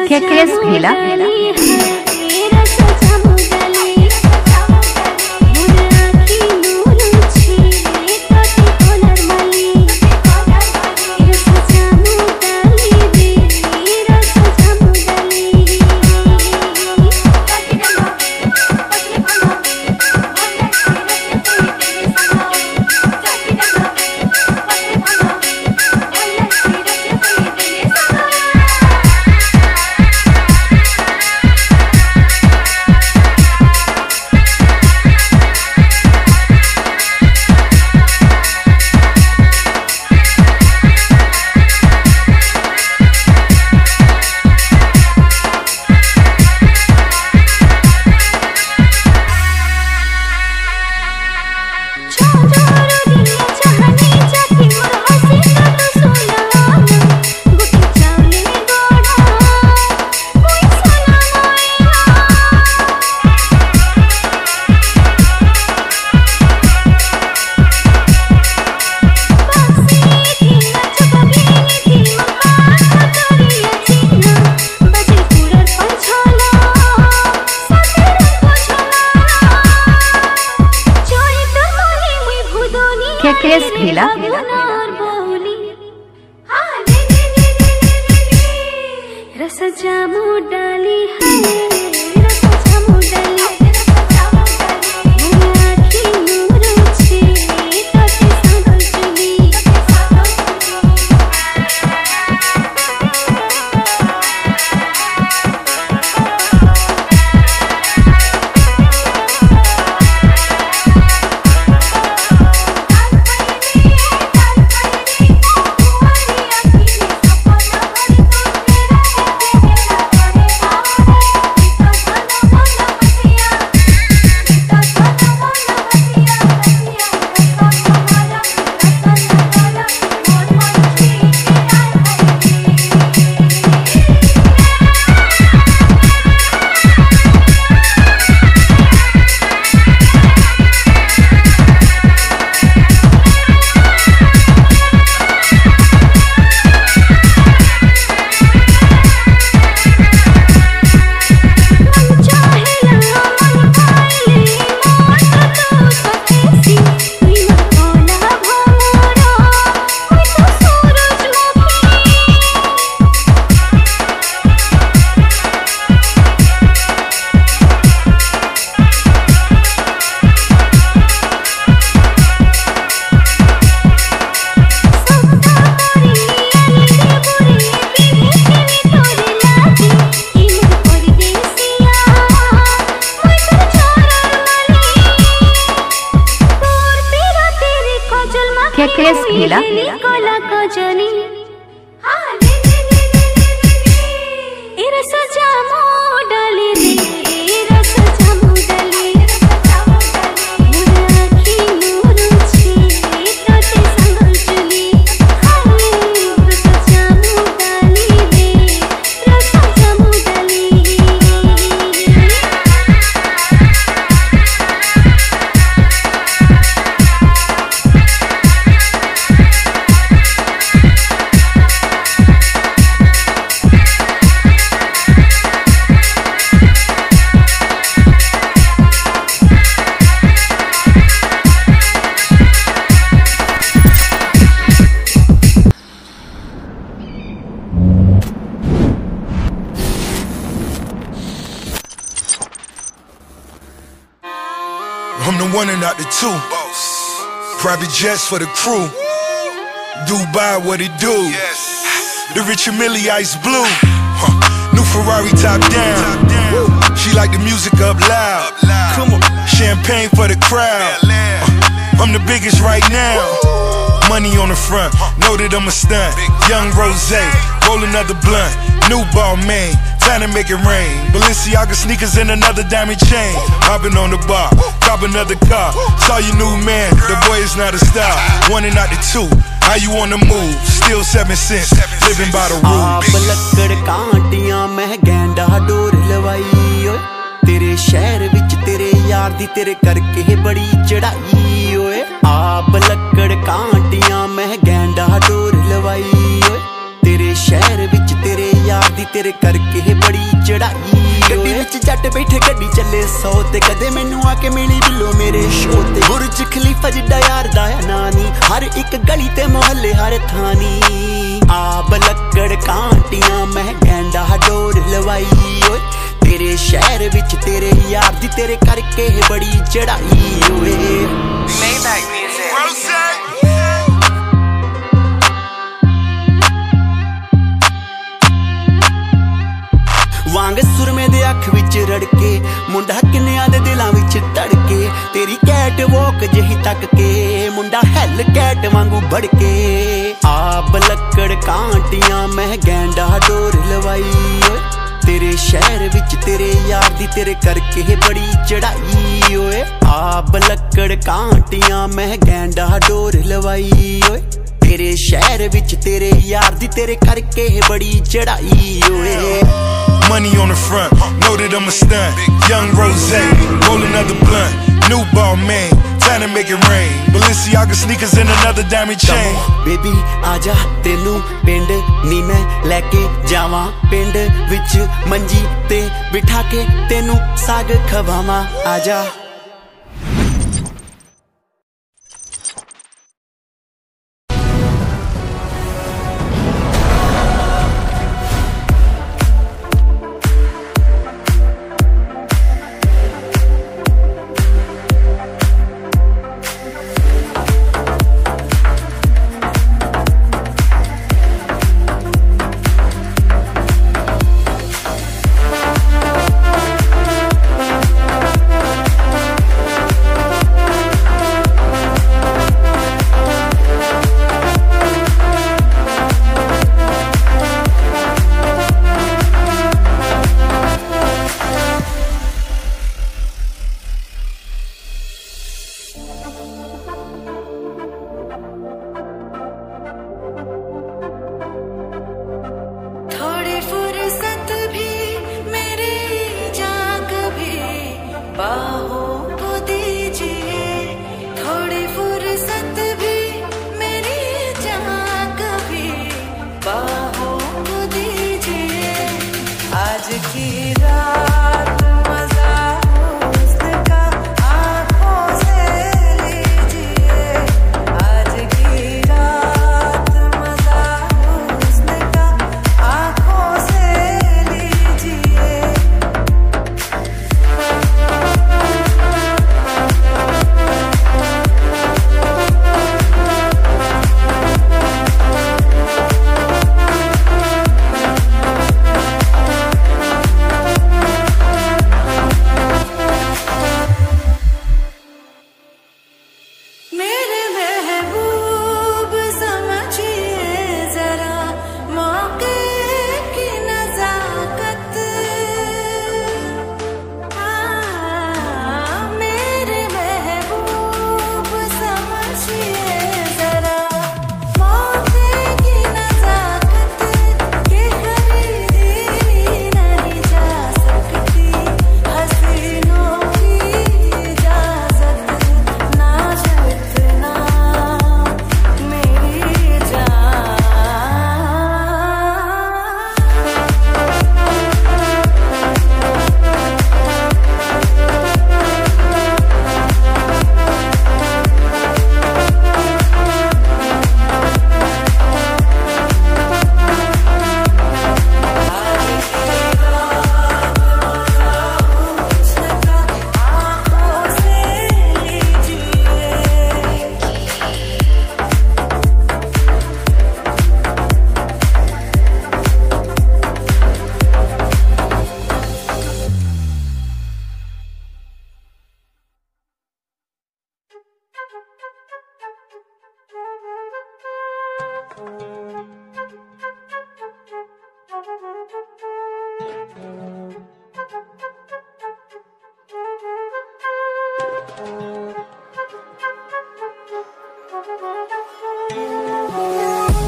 क्या केस खेला? क्या केस खेला? रस जामू डाली है क्या केस खेला? I'm the one and not the two. Private jets for the crew. Dubai, what it do? The Richard Mille Ice Blue. New Ferrari top down. She like the music up loud. Come on, champagne for the crowd. I'm the biggest right now. Money on the front, know that I'm a stunt. Young Rosé, roll another blunt. New ball man, time to make it rain. Balenciaga sneakers and another diamond chain. Hopping on the bar, cop another car. Saw your new man, the boy is not a star. One and not the two, how you on the move? Still 7 cents, living by the rules. लक्कड़ कांटियां मैं गेंडा डोर लवाई ओए तेरे शहर विच तेरे यार दी तेरे करके बड़ी चढ़ाई ओए आप लक्कड़ कांटियां मैं गेंडा डोर लवाई ओए तेरे शहर विच तेरे यार दी तेरे करके 100 ते कदे मैनू आके मिली बिलो मेरे शो ते बुर्ज खलीफा जिड्डा यार दा नानी हर एक गली ते मोहल्ले हर थानी आब लक्कड़ कांटियां मैं गैंडा डोर लवाई ओए तेरे शहर विच तेरे यार दी तेरे करके बड़ी चढ़ाई ओए वांग सुरमे दे अख विच रड़के मुंडा किन्नियां दे दिलां विच धड़के तेरी कैट वॉक जही तक के मुंडा हैल कैट वांगू भड़के आब लक्कड़ कांटियां मैं गैंडा डोर लवाई ओए तेरे शहर विच तेरे यार दी तेरे करके बड़ी चढ़ाई ओए आब लक्कड़ कांटियां मैं गैंडा डोर लवाई ओए तेरे शहर विच तेरे यार दी तेरे करके बड़ी चढ़ाई ओए Money on the front, know that I'm a stunt. Young Rose, roll another blunt. New ball man, time to make it rain. Balenciaga sneakers and another diamond chain. Baby, आजा तेनू पिंड नी मैं लेके जावां पिंड विच मंजी ते बिठा के तेनू साग खवावां आजा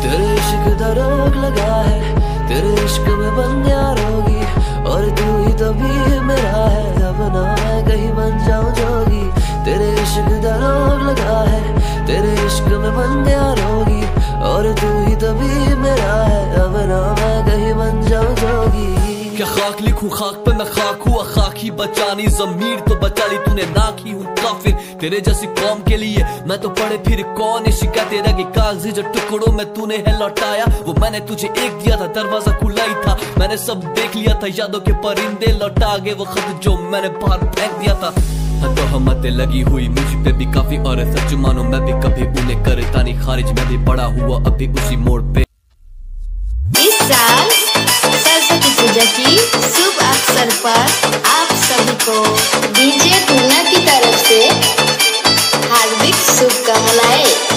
तेरे इश्क दा रोग लगा है, तेरे इश्क में बंदिया रोगी, और तू ही तो भी मेरा है, अब ना मैं कहीं बन जाऊं जोगी। तेरे इश्क दा रोग लगा है, तेरे इश्क में बंदिया रोगी, और तू ही तो भी मेरा है, अब ना मैं कहीं बन जाऊं जोगी। क्या खाक लिखूं खाक पे मैं खाक हुआ खाकी बचानी जमीर तो बचा ली तूने नाक ही हूँ काफिर तेरे जैसी कौम के लिए मैं तो पढ़े फिर कौन ये शिकायतें रह गई कागजी जो टुकड़ों में तूने है लौटाया वो मैंने तुझे एक दिया था दरवाजा खुला ही था मैंने सब देख लिया था यादों के परिंदे लौटा गए वो खत जो मैंने बाहर फेंक दिया था तो हमतें लगी हुई मुझ पे भी काफी और सच मानो मैं भी कभी उन्हें करता नहीं खारिज मैं भी बड़ा हुआ अभी उसी मोड़ पे इस साल सरस्वती पूजा की शुभ अवसर पर आप सभी को डीजे टूना की तरफ से हार्दिक शुभकामनाएं।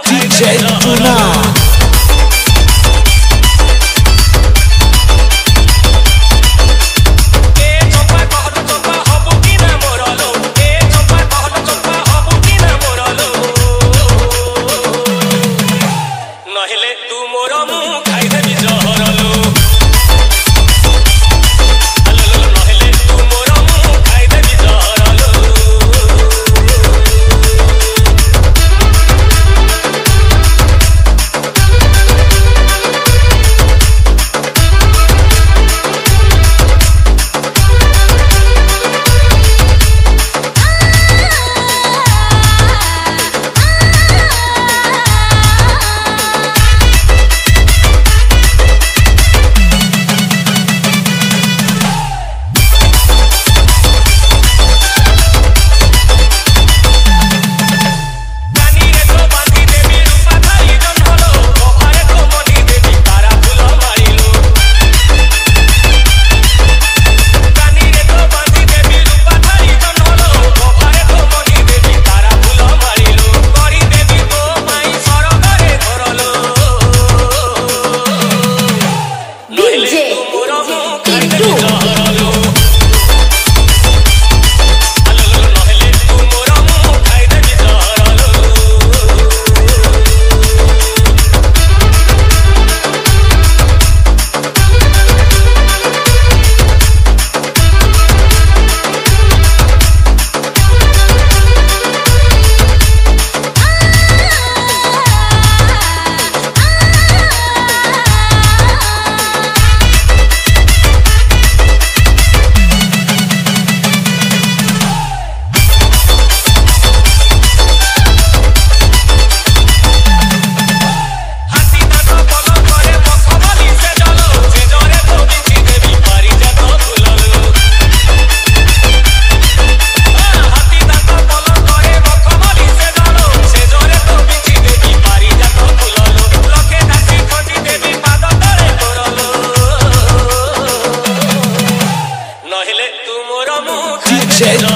DJ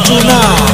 Tuna